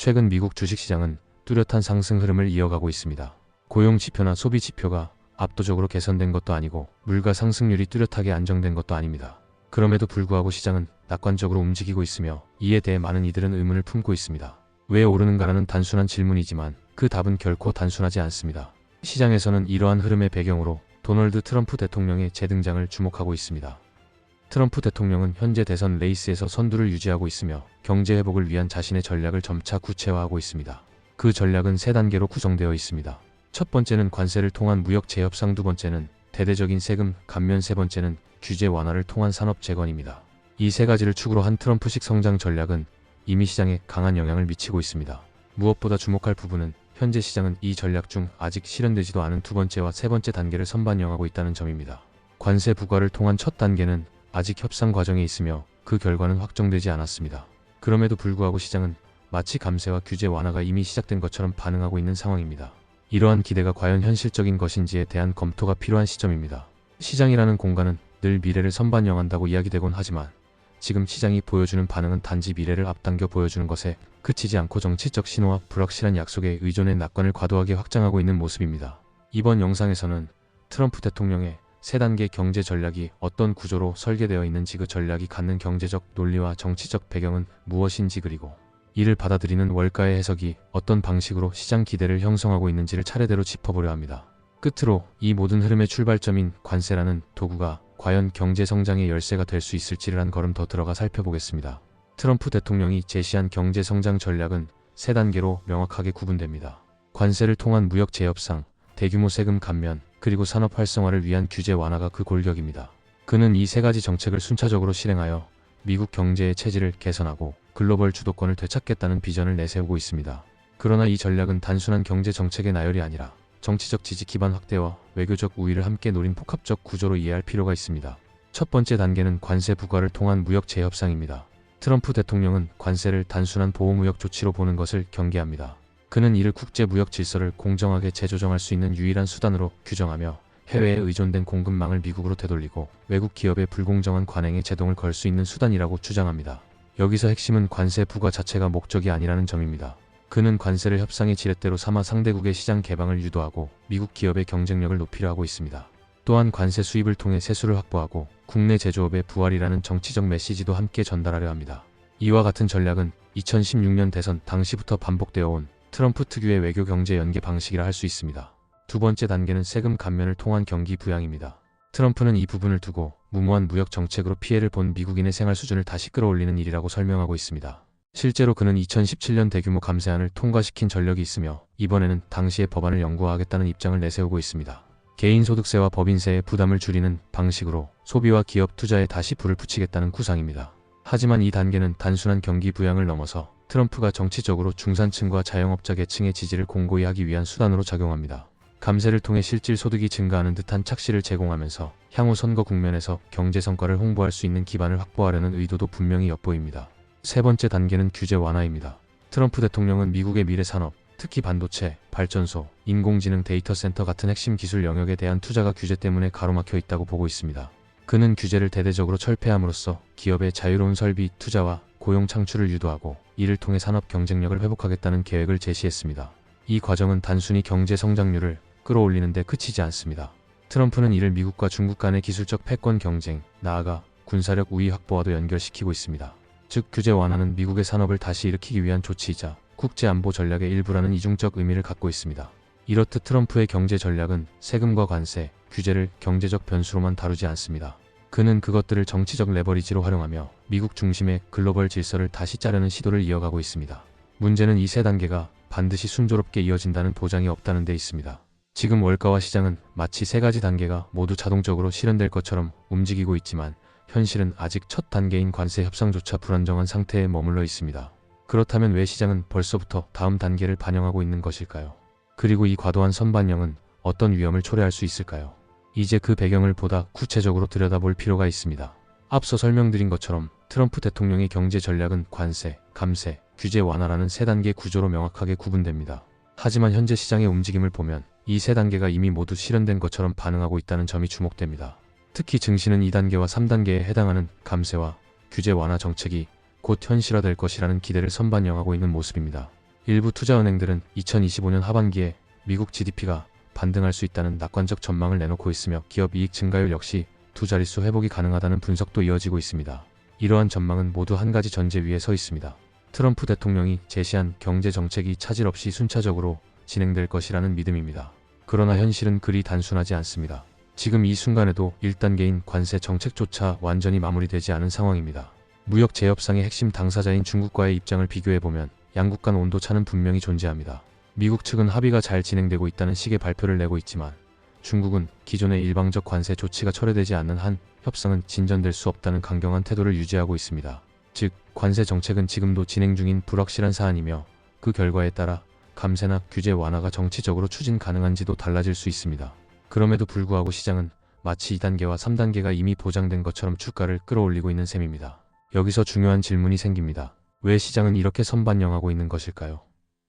최근 미국 주식시장은 뚜렷한 상승 흐름을 이어가고 있습니다. 고용 지표나 소비 지표가 압도적으로 개선된 것도 아니고 물가 상승률이 뚜렷하게 안정된 것도 아닙니다. 그럼에도 불구하고 시장은 낙관적으로 움직이고 있으며 이에 대해 많은 이들은 의문을 품고 있습니다. 왜 오르는가라는 단순한 질문이지만 그 답은 결코 단순하지 않습니다. 시장에서는 이러한 흐름의 배경으로 도널드 트럼프 대통령의 재등장을 주목하고 있습니다. 트럼프 대통령은 현재 대선 레이스에서 선두를 유지하고 있으며 경제 회복을 위한 자신의 전략을 점차 구체화하고 있습니다. 그 전략은 세 단계로 구성되어 있습니다. 첫 번째는 관세를 통한 무역 재협상, 두 번째는 대대적인 세금 감면, 세 번째는 규제 완화를 통한 산업 재건입니다. 이 세 가지를 축으로 한 트럼프식 성장 전략은 이미 시장에 강한 영향을 미치고 있습니다. 무엇보다 주목할 부분은 현재 시장은 이 전략 중 아직 실현되지도 않은 두 번째와 세 번째 단계를 선반영하고 있다는 점입니다. 관세 부과를 통한 첫 단계는 아직 협상 과정에 있으며 그 결과는 확정되지 않았습니다. 그럼에도 불구하고 시장은 마치 감세와 규제 완화가 이미 시작된 것처럼 반응하고 있는 상황입니다. 이러한 기대가 과연 현실적인 것인지에 대한 검토가 필요한 시점입니다. 시장이라는 공간은 늘 미래를 선반영한다고 이야기되곤 하지만 지금 시장이 보여주는 반응은 단지 미래를 앞당겨 보여주는 것에 그치지 않고 정치적 신호와 불확실한 약속에 의존해 낙관을 과도하게 확장하고 있는 모습입니다. 이번 영상에서는 트럼프 대통령의 세 단계 경제 전략이 어떤 구조로 설계되어 있는지, 그 전략이 갖는 경제적 논리와 정치적 배경은 무엇인지, 그리고 이를 받아들이는 월가의 해석이 어떤 방식으로 시장 기대를 형성하고 있는지를 차례대로 짚어보려 합니다. 끝으로 이 모든 흐름의 출발점인 관세라는 도구가 과연 경제 성장의 열쇠가 될 수 있을지를 한 걸음 더 들어가 살펴보겠습니다. 트럼프 대통령이 제시한 경제 성장 전략은 세 단계로 명확하게 구분됩니다. 관세를 통한 무역 재협상, 대규모 세금 감면, 그리고 산업 활성화를 위한 규제 완화가 그 골격입니다. 그는 이 세 가지 정책을 순차적으로 실행하여 미국 경제의 체질을 개선하고 글로벌 주도권을 되찾겠다는 비전을 내세우고 있습니다. 그러나 이 전략은 단순한 경제 정책의 나열이 아니라 정치적 지지 기반 확대와 외교적 우위를 함께 노린 복합적 구조로 이해할 필요가 있습니다. 첫 번째 단계는 관세 부과를 통한 무역 재협상입니다. 트럼프 대통령은 관세를 단순한 보호무역 조치로 보는 것을 경계합니다. 그는 이를 국제 무역 질서를 공정하게 재조정할 수 있는 유일한 수단으로 규정하며 해외에 의존된 공급망을 미국으로 되돌리고 외국 기업의 불공정한 관행에 제동을 걸 수 있는 수단이라고 주장합니다. 여기서 핵심은 관세 부과 자체가 목적이 아니라는 점입니다. 그는 관세를 협상의 지렛대로 삼아 상대국의 시장 개방을 유도하고 미국 기업의 경쟁력을 높이려 하고 있습니다. 또한 관세 수입을 통해 세수를 확보하고 국내 제조업의 부활이라는 정치적 메시지도 함께 전달하려 합니다. 이와 같은 전략은 2016년 대선 당시부터 반복되어 온 트럼프 특유의 외교 경제 연계 방식이라 할 수 있습니다. 두 번째 단계는 세금 감면을 통한 경기 부양입니다. 트럼프는 이 부분을 두고 무모한 무역 정책으로 피해를 본 미국인의 생활 수준을 다시 끌어올리는 일이라고 설명하고 있습니다. 실제로 그는 2017년 대규모 감세안을 통과시킨 전력이 있으며 이번에는 당시의 법안을 영구화하겠다는 입장을 내세우고 있습니다. 개인소득세와 법인세의 부담을 줄이는 방식으로 소비와 기업 투자에 다시 불을 붙이겠다는 구상입니다. 하지만 이 단계는 단순한 경기 부양을 넘어서 트럼프가 정치적으로 중산층과 자영업자 계층의 지지를 공고히 하기 위한 수단으로 작용합니다. 감세를 통해 실질 소득이 증가하는 듯한 착시를 제공하면서 향후 선거 국면에서 경제 성과를 홍보할 수 있는 기반을 확보하려는 의도도 분명히 엿보입니다. 세 번째 단계는 규제 완화입니다. 트럼프 대통령은 미국의 미래 산업, 특히 반도체, 발전소, 인공지능 데이터 센터 같은 핵심 기술 영역에 대한 투자가 규제 때문에 가로막혀 있다고 보고 있습니다. 그는 규제를 대대적으로 철폐함으로써 기업의 자유로운 설비, 투자와 고용 창출을 유도하고 이를 통해 산업 경쟁력을 회복하겠다는 계획을 제시했습니다. 이 과정은 단순히 경제 성장률을 끌어올리는 데 그치지 않습니다. 트럼프는 이를 미국과 중국 간의 기술적 패권 경쟁, 나아가 군사력 우위 확보와도 연결시키고 있습니다. 즉 규제 완화는 미국의 산업을 다시 일으키기 위한 조치이자 국제안보 전략의 일부라는 이중적 의미를 갖고 있습니다. 이렇듯 트럼프의 경제 전략은 세금과 관세, 규제를 경제적 변수로만 다루지 않습니다. 그는 그것들을 정치적 레버리지로 활용하며 미국 중심의 글로벌 질서를 다시 짜려는 시도를 이어가고 있습니다. 문제는 이 세 단계가 반드시 순조롭게 이어진다는 보장이 없다는 데 있습니다. 지금 월가와 시장은 마치 세 가지 단계가 모두 자동적으로 실현될 것처럼 움직이고 있지만 현실은 아직 첫 단계인 관세 협상조차 불안정한 상태에 머물러 있습니다. 그렇다면 왜 시장은 벌써부터 다음 단계를 반영하고 있는 것일까요? 그리고 이 과도한 선반영은 어떤 위험을 초래할 수 있을까요? 이제 그 배경을 보다 구체적으로 들여다볼 필요가 있습니다. 앞서 설명드린 것처럼 트럼프 대통령의 경제 전략은 관세, 감세, 규제 완화라는 세 단계 구조로 명확하게 구분됩니다. 하지만 현재 시장의 움직임을 보면 이 세 단계가 이미 모두 실현된 것처럼 반응하고 있다는 점이 주목됩니다. 특히 증시는 2단계와 3단계에 해당하는 감세와 규제 완화 정책이 곧 현실화될 것이라는 기대를 선반영하고 있는 모습입니다. 일부 투자은행들은 2025년 하반기에 미국 GDP가 반등할 수 있다는 낙관적 전망을 내놓고 있으며 기업 이익 증가율 역시 두 자릿수 회복이 가능하다는 분석도 이어지고 있습니다. 이러한 전망은 모두 한 가지 전제 위에 서 있습니다. 트럼프 대통령이 제시한 경제 정책이 차질 없이 순차적으로 진행될 것이라는 믿음입니다. 그러나 현실은 그리 단순하지 않습니다. 지금 이 순간에도 1단계인 관세 정책조차 완전히 마무리되지 않은 상황입니다. 무역 재협상의 핵심 당사자인 중국과의 입장을 비교해보면 양국 간 온도차는 분명히 존재합니다. 미국 측은 합의가 잘 진행되고 있다는 식의 발표를 내고 있지만 중국은 기존의 일방적 관세 조치가 철회되지 않는 한 협상은 진전될 수 없다는 강경한 태도를 유지하고 있습니다. 즉, 관세 정책은 지금도 진행 중인 불확실한 사안이며 그 결과에 따라 감세나 규제 완화가 정치적으로 추진 가능한지도 달라질 수 있습니다. 그럼에도 불구하고 시장은 마치 2단계와 3단계가 이미 보장된 것처럼 주가를 끌어올리고 있는 셈입니다. 여기서 중요한 질문이 생깁니다. 왜 시장은 이렇게 선반영하고 있는 것일까요?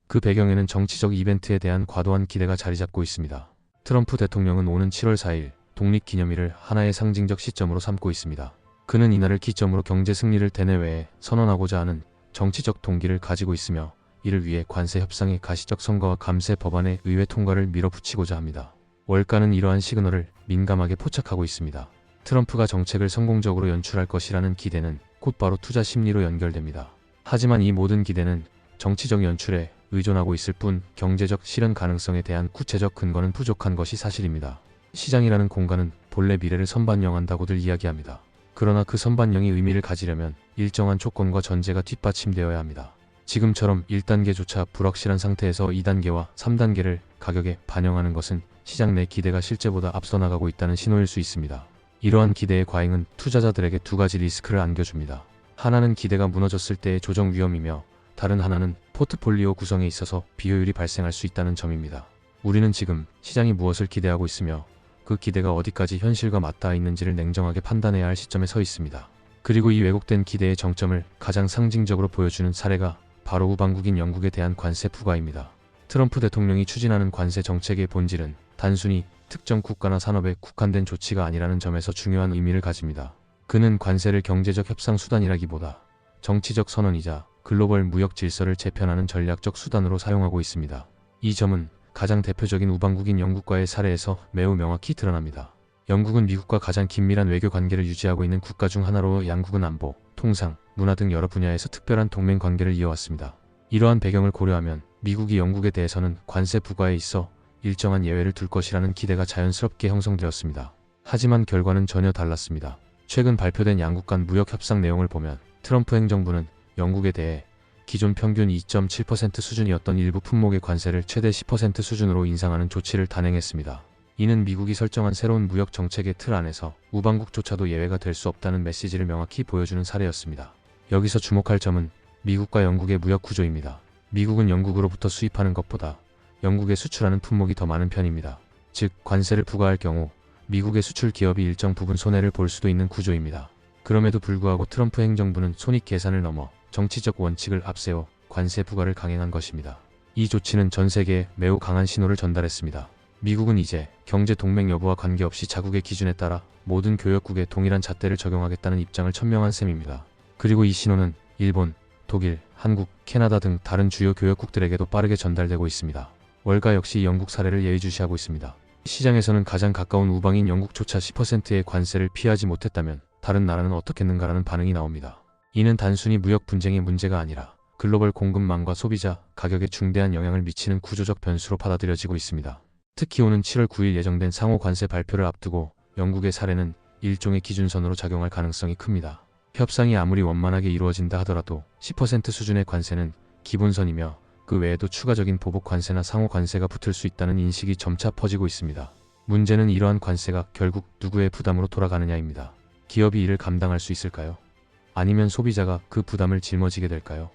그 배경에는 정치적 이벤트에 대한 과도한 기대가 자리 잡고 있습니다. 트럼프 대통령은 오는 7월 4일 독립기념일을 하나의 상징적 시점으로 삼고 있습니다. 그는 이날을 기점으로 경제 승리를 대내외에 선언하고자 하는 정치적 동기를 가지고 있으며 이를 위해 관세 협상의 가시적 선거와 감세 법안의 의회 통과를 밀어붙이고자 합니다. 월가는 이러한 시그널을 민감하게 포착하고 있습니다. 트럼프가 정책을 성공적으로 연출할 것이라는 기대는 곧바로 투자 심리로 연결됩니다. 하지만 이 모든 기대는 정치적 연출에 의존하고 있을 뿐 경제적 실현 가능성에 대한 구체적 근거는 부족한 것이 사실입니다. 시장이라는 공간은 본래 미래를 선반영한다고들 이야기합니다. 그러나 그 선반영이 의미를 가지려면 일정한 조건과 전제가 뒷받침되어야 합니다. 지금처럼 1단계조차 불확실한 상태에서 2단계와 3단계를 가격에 반영하는 것은 시장 내 기대가 실제보다 앞서 나가고 있다는 신호일 수 있습니다. 이러한 기대의 과잉은 투자자들에게 두 가지 리스크를 안겨줍니다. 하나는 기대가 무너졌을 때의 조정 위험이며 다른 하나는 포트폴리오 구성에 있어서 비효율이 발생할 수 있다는 점입니다. 우리는 지금 시장이 무엇을 기대하고 있으며 그 기대가 어디까지 현실과 맞닿아 있는지를 냉정하게 판단해야 할 시점에 서 있습니다. 그리고 이 왜곡된 기대의 정점을 가장 상징적으로 보여주는 사례가 바로 우방국인 영국에 대한 관세 부과입니다. 트럼프 대통령이 추진하는 관세 정책의 본질은 단순히 특정 국가나 산업에 국한된 조치가 아니라는 점에서 중요한 의미를 가집니다. 그는 관세를 경제적 협상 수단이라기보다 정치적 선언이자 글로벌 무역 질서를 재편하는 전략적 수단으로 사용하고 있습니다. 이 점은 가장 대표적인 우방국인 영국과의 사례에서 매우 명확히 드러납니다. 영국은 미국과 가장 긴밀한 외교 관계를 유지하고 있는 국가 중 하나로 양국은 안보, 통상, 문화 등 여러 분야에서 특별한 동맹 관계를 이어왔습니다. 이러한 배경을 고려하면 미국이 영국에 대해서는 관세 부과에 있어 일정한 예외를 둘 것이라는 기대가 자연스럽게 형성되었습니다. 하지만 결과는 전혀 달랐습니다. 최근 발표된 양국 간 무역 협상 내용을 보면 트럼프 행정부는 영국에 대해 기존 평균 2.7% 수준이었던 일부 품목의 관세를 최대 10% 수준으로 인상하는 조치를 단행했습니다. 이는 미국이 설정한 새로운 무역 정책의 틀 안에서 우방국조차도 예외가 될 수 없다는 메시지를 명확히 보여주는 사례였습니다. 여기서 주목할 점은 미국과 영국의 무역 구조입니다. 미국은 영국으로부터 수입하는 것보다 영국에 수출하는 품목이 더 많은 편입니다. 즉, 관세를 부과할 경우 미국의 수출 기업이 일정 부분 손해를 볼 수도 있는 구조입니다. 그럼에도 불구하고 트럼프 행정부는 손익 계산을 넘어 정치적 원칙을 앞세워 관세 부과를 강행한 것입니다. 이 조치는 전 세계에 매우 강한 신호를 전달했습니다. 미국은 이제 경제 동맹 여부와 관계없이 자국의 기준에 따라 모든 교역국에 동일한 잣대를 적용하겠다는 입장을 천명한 셈입니다. 그리고 이 신호는 일본, 독일, 한국, 캐나다 등 다른 주요 교역국들에게도 빠르게 전달되고 있습니다. 월가 역시 영국 사례를 예의주시하고 있습니다. 시장에서는 가장 가까운 우방인 영국조차 10%의 관세를 피하지 못했다면 다른 나라는 어떻겠는가라는 반응이 나옵니다. 이는 단순히 무역 분쟁의 문제가 아니라 글로벌 공급망과 소비자 가격에 중대한 영향을 미치는 구조적 변수로 받아들여지고 있습니다. 특히 오는 7월 9일 예정된 상호 관세 발표를 앞두고 영국의 사례는 일종의 기준선으로 작용할 가능성이 큽니다. 협상이 아무리 원만하게 이루어진다 하더라도 10% 수준의 관세는 기본선이며 그 외에도 추가적인 보복 관세나 상호 관세가 붙을 수 있다는 인식이 점차 퍼지고 있습니다. 문제는 이러한 관세가 결국 누구의 부담으로 돌아가느냐입니다. 기업이 이를 감당할 수 있을까요? 아니면 소비자가 그 부담을 짊어지게 될까요?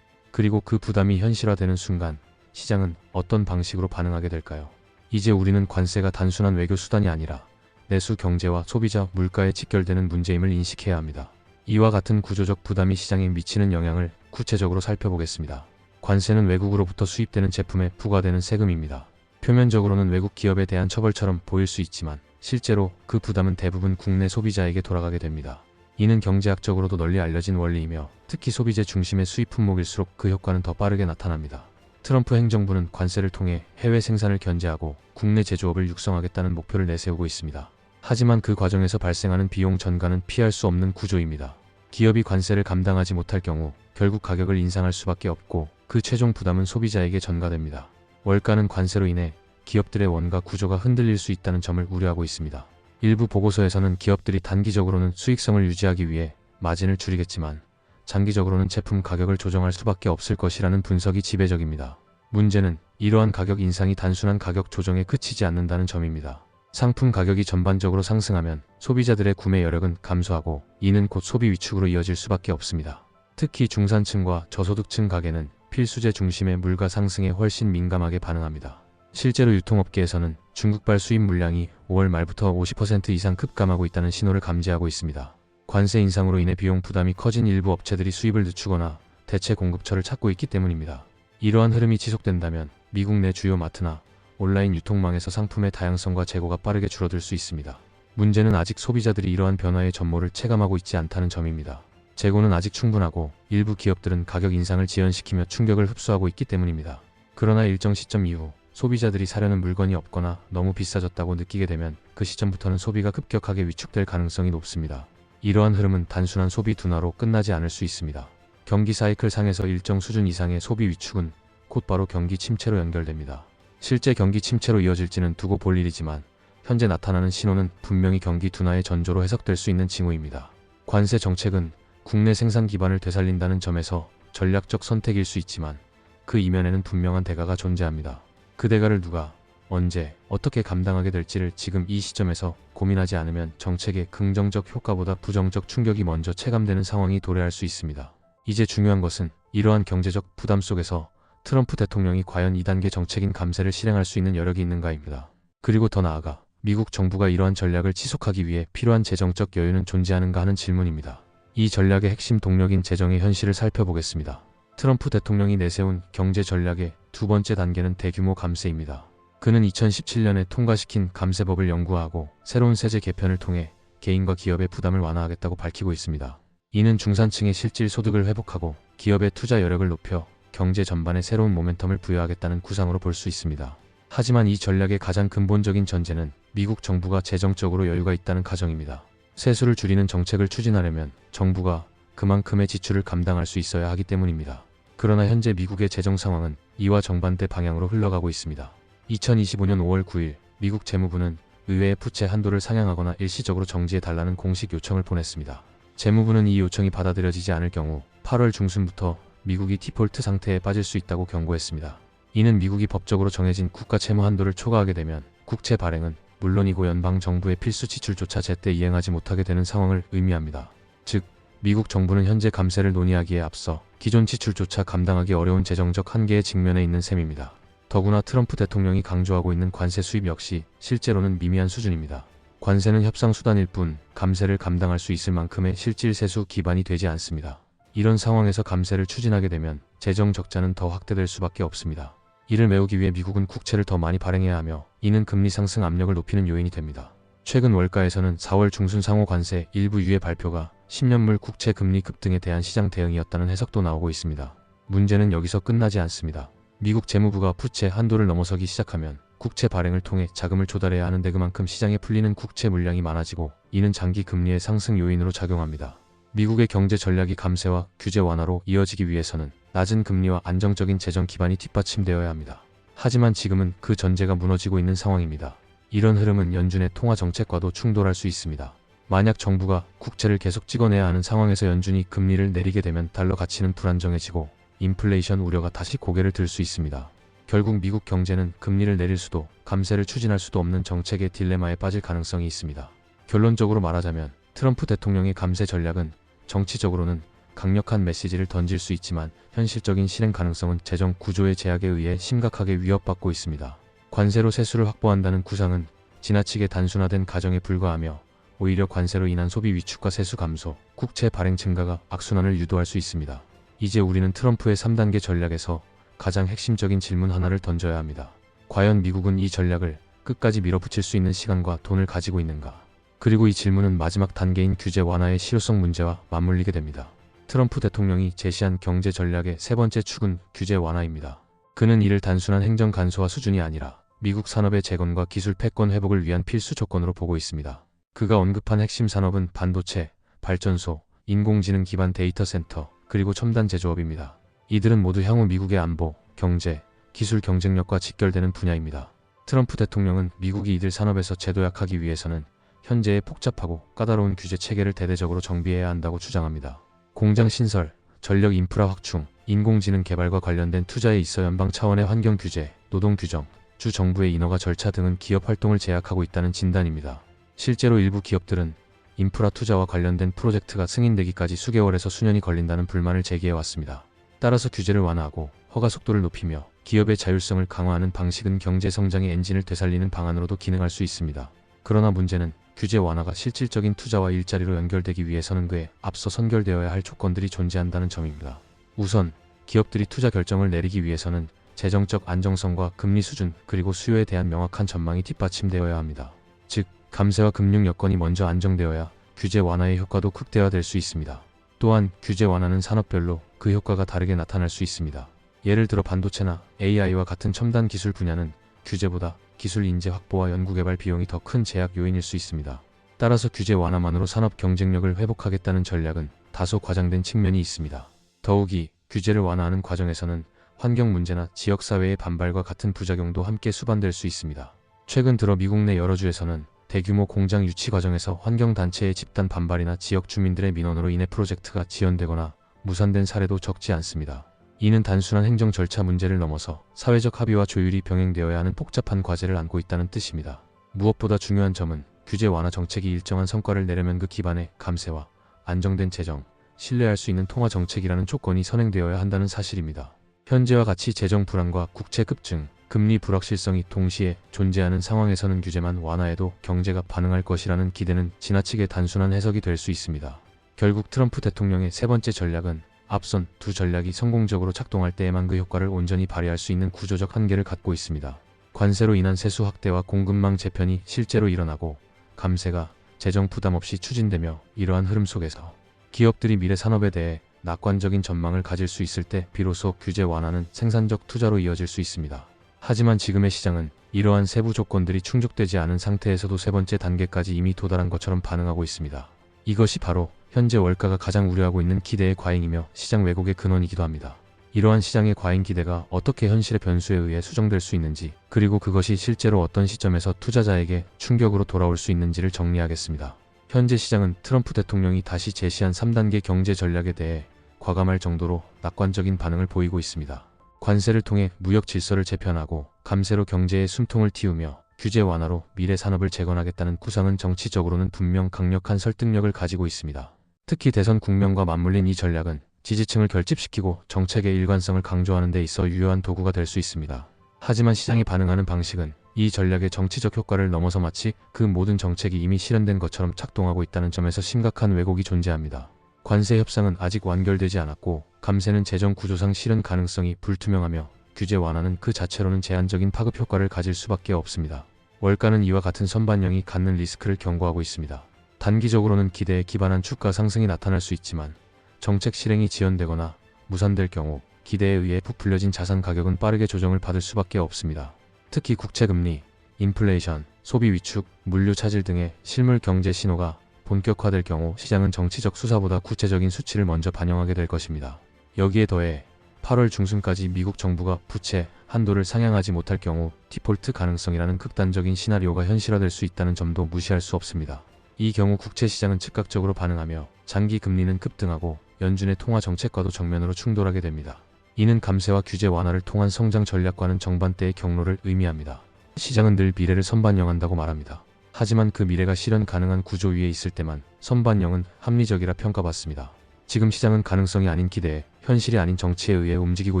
그리고 그 부담이 현실화되는 순간 시장은 어떤 방식으로 반응하게 될까요? 이제 우리는 관세가 단순한 외교 수단이 아니라 내수 경제와 소비자 물가에 직결되는 문제임을 인식해야 합니다. 이와 같은 구조적 부담이 시장에 미치는 영향을 구체적으로 살펴보겠습니다. 관세는 외국으로부터 수입되는 제품에 부과되는 세금입니다. 표면적으로는 외국 기업에 대한 처벌처럼 보일 수 있지만 실제로 그 부담은 대부분 국내 소비자에게 돌아가게 됩니다. 이는 경제학적으로도 널리 알려진 원리이며 특히 소비재 중심의 수입 품목일수록 그 효과는 더 빠르게 나타납니다. 트럼프 행정부는 관세를 통해 해외 생산을 견제하고 국내 제조업을 육성하겠다는 목표를 내세우고 있습니다. 하지만 그 과정에서 발생하는 비용 전가는 피할 수 없는 구조입니다. 기업이 관세를 감당하지 못할 경우 결국 가격을 인상할 수밖에 없고 그 최종 부담은 소비자에게 전가됩니다. 월가는 관세로 인해 기업들의 원가 구조가 흔들릴 수 있다는 점을 우려하고 있습니다. 일부 보고서에서는 기업들이 단기적으로는 수익성을 유지하기 위해 마진을 줄이겠지만 장기적으로는 제품 가격을 조정할 수밖에 없을 것이라는 분석이 지배적입니다. 문제는 이러한 가격 인상이 단순한 가격 조정에 그치지 않는다는 점입니다. 상품 가격이 전반적으로 상승하면 소비자들의 구매 여력은 감소하고 이는 곧 소비 위축으로 이어질 수밖에 없습니다. 특히 중산층과 저소득층 가게는 필수재 중심의 물가 상승에 훨씬 민감하게 반응합니다. 실제로 유통업계에서는 중국발 수입 물량이 5월 말부터 50% 이상 급감하고 있다는 신호를 감지하고 있습니다. 관세 인상으로 인해 비용 부담이 커진 일부 업체들이 수입을 늦추거나 대체 공급처를 찾고 있기 때문입니다. 이러한 흐름이 지속된다면 미국 내 주요 마트나 온라인 유통망에서 상품의 다양성과 재고가 빠르게 줄어들 수 있습니다. 문제는 아직 소비자들이 이러한 변화의 전모를 체감하고 있지 않다는 점입니다. 재고는 아직 충분하고 일부 기업들은 가격 인상을 지연시키며 충격을 흡수하고 있기 때문입니다. 그러나 일정 시점 이후 소비자들이 사려는 물건이 없거나 너무 비싸졌다고 느끼게 되면 그 시점부터는 소비가 급격하게 위축될 가능성이 높습니다. 이러한 흐름은 단순한 소비 둔화로 끝나지 않을 수 있습니다. 경기 사이클 상에서 일정 수준 이상의 소비 위축은 곧바로 경기 침체로 연결됩니다. 실제 경기 침체로 이어질지는 두고 볼 일이지만 현재 나타나는 신호는 분명히 경기 둔화의 전조로 해석될 수 있는 징후입니다. 관세 정책은 국내 생산 기반을 되살린다는 점에서 전략적 선택일 수 있지만 그 이면에는 분명한 대가가 존재합니다. 그 대가를 누가, 언제, 어떻게 감당하게 될지를 지금 이 시점에서 고민하지 않으면 정책의 긍정적 효과보다 부정적 충격이 먼저 체감되는 상황이 도래할 수 있습니다. 이제 중요한 것은 이러한 경제적 부담 속에서 트럼프 대통령이 과연 2단계 정책인 감세를 실행할 수 있는 여력이 있는가입니다. 그리고 더 나아가 미국 정부가 이러한 전략을 지속하기 위해 필요한 재정적 여유는 존재하는가 하는 질문입니다. 이 전략의 핵심 동력인 재정의 현실을 살펴보겠습니다. 트럼프 대통령이 내세운 경제 전략의 두 번째 단계는 대규모 감세입니다. 그는 2017년에 통과시킨 감세법을 연구하고 새로운 세제 개편을 통해 개인과 기업의 부담을 완화하겠다고 밝히고 있습니다. 이는 중산층의 실질 소득을 회복하고 기업의 투자 여력을 높여 경제 전반에 새로운 모멘텀을 부여하겠다는 구상으로 볼 수 있습니다. 하지만 이 전략의 가장 근본적인 전제는 미국 정부가 재정적으로 여유가 있다는 가정입니다. 세수를 줄이는 정책을 추진하려면 정부가 그만큼의 지출을 감당할 수 있어야 하기 때문입니다. 그러나 현재 미국의 재정 상황은 이와 정반대 방향으로 흘러가고 있습니다. 2025년 5월 9일 미국 재무부는 의회의 부채 한도를 상향하거나 일시적으로 정지해달라는 공식 요청을 보냈습니다. 재무부는 이 요청이 받아들여지지 않을 경우 8월 중순부터 미국이 디폴트 상태에 빠질 수 있다고 경고했습니다. 이는 미국이 법적으로 정해진 국가 채무 한도를 초과하게 되면 국채 발행은 물론이고 연방정부의 필수 지출조차 제때 이행하지 못하게 되는 상황을 의미합니다. 즉, 미국 정부는 현재 감세를 논의하기에 앞서 기존 지출조차 감당하기 어려운 재정적 한계에 직면해 있는 셈입니다. 더구나 트럼프 대통령이 강조하고 있는 관세 수입 역시 실제로는 미미한 수준입니다. 관세는 협상 수단일 뿐 감세를 감당할 수 있을 만큼의 실질 세수 기반이 되지 않습니다. 이런 상황에서 감세를 추진하게 되면 재정 적자는 더 확대될 수밖에 없습니다. 이를 메우기 위해 미국은 국채를 더 많이 발행해야 하며 이는 금리 상승 압력을 높이는 요인이 됩니다. 최근 월가에서는 4월 중순 상호 관세 일부 유예 발표가 10년물 국채 금리 급등에 대한 시장 대응이었다는 해석도 나오고 있습니다. 문제는 여기서 끝나지 않습니다. 미국 재무부가 부채 한도를 넘어서기 시작하면 국채 발행을 통해 자금을 조달해야 하는데 그만큼 시장에 풀리는 국채 물량이 많아지고 이는 장기 금리의 상승 요인으로 작용합니다. 미국의 경제 전략이 감세와 규제 완화로 이어지기 위해서는 낮은 금리와 안정적인 재정 기반이 뒷받침되어야 합니다. 하지만 지금은 그 전제가 무너지고 있는 상황입니다. 이런 흐름은 연준의 통화 정책과도 충돌할 수 있습니다. 만약 정부가 국채를 계속 찍어내야 하는 상황에서 연준이 금리를 내리게 되면 달러 가치는 불안정해지고 인플레이션 우려가 다시 고개를 들 수 있습니다. 결국 미국 경제는 금리를 내릴 수도 감세를 추진할 수도 없는 정책의 딜레마에 빠질 가능성이 있습니다. 결론적으로 말하자면 트럼프 대통령의 감세 전략은 정치적으로는 강력한 메시지를 던질 수 있지만 현실적인 실행 가능성은 재정 구조의 제약에 의해 심각하게 위협받고 있습니다. 관세로 세수를 확보한다는 구상은 지나치게 단순화된 가정에 불과하며 오히려 관세로 인한 소비 위축과 세수 감소, 국채 발행 증가가 악순환을 유도할 수 있습니다. 이제 우리는 트럼프의 3단계 전략에서 가장 핵심적인 질문 하나를 던져야 합니다. 과연 미국은 이 전략을 끝까지 밀어붙일 수 있는 시간과 돈을 가지고 있는가? 그리고 이 질문은 마지막 단계인 규제 완화의 실효성 문제와 맞물리게 됩니다. 트럼프 대통령이 제시한 경제 전략의 세 번째 축은 규제 완화입니다. 그는 이를 단순한 행정 간소화 수준이 아니라 미국 산업의 재건과 기술 패권 회복을 위한 필수 조건으로 보고 있습니다. 그가 언급한 핵심 산업은 반도체, 발전소, 인공지능 기반 데이터 센터, 그리고 첨단 제조업입니다. 이들은 모두 향후 미국의 안보, 경제, 기술 경쟁력과 직결되는 분야입니다. 트럼프 대통령은 미국이 이들 산업에서 재도약하기 위해서는 현재의 복잡하고 까다로운 규제 체계를 대대적으로 정비해야 한다고 주장합니다. 공장 신설, 전력 인프라 확충, 인공지능 개발과 관련된 투자에 있어 연방 차원의 환경 규제, 노동 규정, 주 정부의 인허가 절차 등은 기업 활동을 제약하고 있다는 진단입니다. 실제로 일부 기업들은 인프라 투자와 관련된 프로젝트가 승인되기까지 수개월에서 수년이 걸린다는 불만을 제기해왔습니다. 따라서 규제를 완화하고 허가 속도를 높이며 기업의 자율성을 강화하는 방식은 경제 성장의 엔진을 되살리는 방안으로도 기능할 수 있습니다. 그러나 문제는 규제 완화가 실질적인 투자와 일자리로 연결되기 위해서는 그에 앞서 선결되어야 할 조건들이 존재한다는 점입니다. 우선 기업들이 투자 결정을 내리기 위해서는 재정적 안정성과 금리 수준 그리고 수요에 대한 명확한 전망이 뒷받침되어야 합니다. 즉, 감세와 금융 여건이 먼저 안정되어야 규제 완화의 효과도 극대화될 수 있습니다. 또한 규제 완화는 산업별로 그 효과가 다르게 나타날 수 있습니다. 예를 들어 반도체나 AI와 같은 첨단 기술 분야는 규제보다 기술 인재 확보와 연구개발 비용이 더 큰 제약 요인일 수 있습니다. 따라서 규제 완화만으로 산업 경쟁력을 회복하겠다는 전략은 다소 과장된 측면이 있습니다. 더욱이 규제를 완화하는 과정에서는 환경 문제나 지역사회의 반발과 같은 부작용도 함께 수반될 수 있습니다. 최근 들어 미국 내 여러 주에서는 대규모 공장 유치 과정에서 환경단체의 집단 반발이나 지역 주민들의 민원으로 인해 프로젝트가 지연되거나 무산된 사례도 적지 않습니다. 이는 단순한 행정 절차 문제를 넘어서 사회적 합의와 조율이 병행되어야 하는 복잡한 과제를 안고 있다는 뜻입니다. 무엇보다 중요한 점은 규제 완화 정책이 일정한 성과를 내려면 그 기반에 감세와 안정된 재정, 신뢰할 수 있는 통화 정책이라는 조건이 선행되어야 한다는 사실입니다. 현재와 같이 재정 불안과 국채 급증, 금리 불확실성이 동시에 존재하는 상황에서는 규제만 완화해도 경제가 반응할 것이라는 기대는 지나치게 단순한 해석이 될 수 있습니다. 결국 트럼프 대통령의 세 번째 전략은 앞선 두 전략이 성공적으로 작동할 때에만 그 효과를 온전히 발휘할 수 있는 구조적 한계를 갖고 있습니다. 관세로 인한 세수 확대와 공급망 재편이 실제로 일어나고 감세가 재정 부담 없이 추진되며 이러한 흐름 속에서 기업들이 미래 산업에 대해 낙관적인 전망을 가질 수 있을 때 비로소 규제 완화는 생산적 투자로 이어질 수 있습니다. 하지만 지금의 시장은 이러한 세부 조건들이 충족되지 않은 상태에서도 세 번째 단계까지 이미 도달한 것처럼 반응하고 있습니다. 이것이 바로 현재 월가가 가장 우려하고 있는 기대의 과잉이며 시장 왜곡의 근원이기도 합니다. 이러한 시장의 과잉 기대가 어떻게 현실의 변수에 의해 수정될 수 있는지, 그리고 그것이 실제로 어떤 시점에서 투자자에게 충격으로 돌아올 수 있는지를 정리하겠습니다. 현재 시장은 트럼프 대통령이 다시 제시한 3단계 경제 전략에 대해 과감할 정도로 낙관적인 반응을 보이고 있습니다. 관세를 통해 무역 질서를 재편하고 감세로 경제의 숨통을 틔우며 규제 완화로 미래 산업을 재건하겠다는 구상은 정치적으로는 분명 강력한 설득력을 가지고 있습니다. 특히 대선 국면과 맞물린 이 전략은 지지층을 결집시키고 정책의 일관성을 강조하는 데 있어 유효한 도구가 될 수 있습니다. 하지만 시장이 반응하는 방식은 이 전략의 정치적 효과를 넘어서 마치 그 모든 정책이 이미 실현된 것처럼 작동하고 있다는 점에서 심각한 왜곡이 존재합니다. 관세 협상은 아직 완결되지 않았고 감세는 재정 구조상 실현 가능성이 불투명하며 규제 완화는 그 자체로는 제한적인 파급 효과를 가질 수밖에 없습니다. 월가는 이와 같은 선반영이 갖는 리스크를 경고하고 있습니다. 단기적으로는 기대에 기반한 주가 상승이 나타날 수 있지만 정책 실행이 지연되거나 무산될 경우 기대에 의해 부풀려진 자산 가격은 빠르게 조정을 받을 수밖에 없습니다. 특히 국채금리, 인플레이션, 소비 위축, 물류 차질 등의 실물 경제 신호가 본격화될 경우 시장은 정치적 수사보다 구체적인 수치를 먼저 반영하게 될 것입니다. 여기에 더해 8월 중순까지 미국 정부가 부채 한도를 상향하지 못할 경우 디폴트 가능성이라는 극단적인 시나리오가 현실화될 수 있다는 점도 무시할 수 없습니다. 이 경우 국채 시장은 즉각적으로 반응하며 장기 금리는 급등하고 연준의 통화 정책과도 정면으로 충돌하게 됩니다. 이는 감세와 규제 완화를 통한 성장 전략과는 정반대의 경로를 의미합니다. 시장은 늘 미래를 선반영한다고 말합니다. 하지만 그 미래가 실현 가능한 구조 위에 있을 때만 선반영은 합리적이라 평가받습니다. 지금 시장은 가능성이 아닌 기대에, 현실이 아닌 정치에 의해 움직이고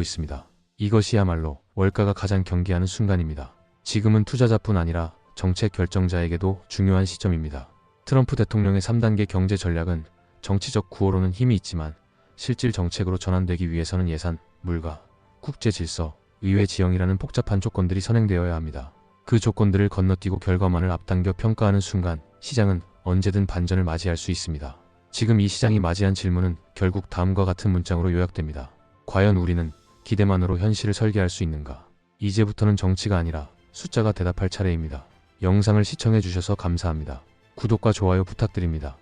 있습니다. 이것이야말로 월가가 가장 경계하는 순간입니다. 지금은 투자자뿐 아니라 정책 결정자에게도 중요한 시점입니다. 트럼프 대통령의 3단계 경제 전략은 정치적 구호로는 힘이 있지만 실질 정책으로 전환되기 위해서는 예산, 물가, 국제 질서, 의회 지형이라는 복잡한 조건들이 선행되어야 합니다. 그 조건들을 건너뛰고 결과만을 앞당겨 평가하는 순간 시장은 언제든 반전을 맞이할 수 있습니다. 지금 이 시장이 맞이한 질문은 결국 다음과 같은 문장으로 요약됩니다. 과연 우리는 기대만으로 현실을 설계할 수 있는가? 이제부터는 정치가 아니라 숫자가 대답할 차례입니다. 영상을 시청해 주셔서 감사합니다. 구독과 좋아요 부탁드립니다.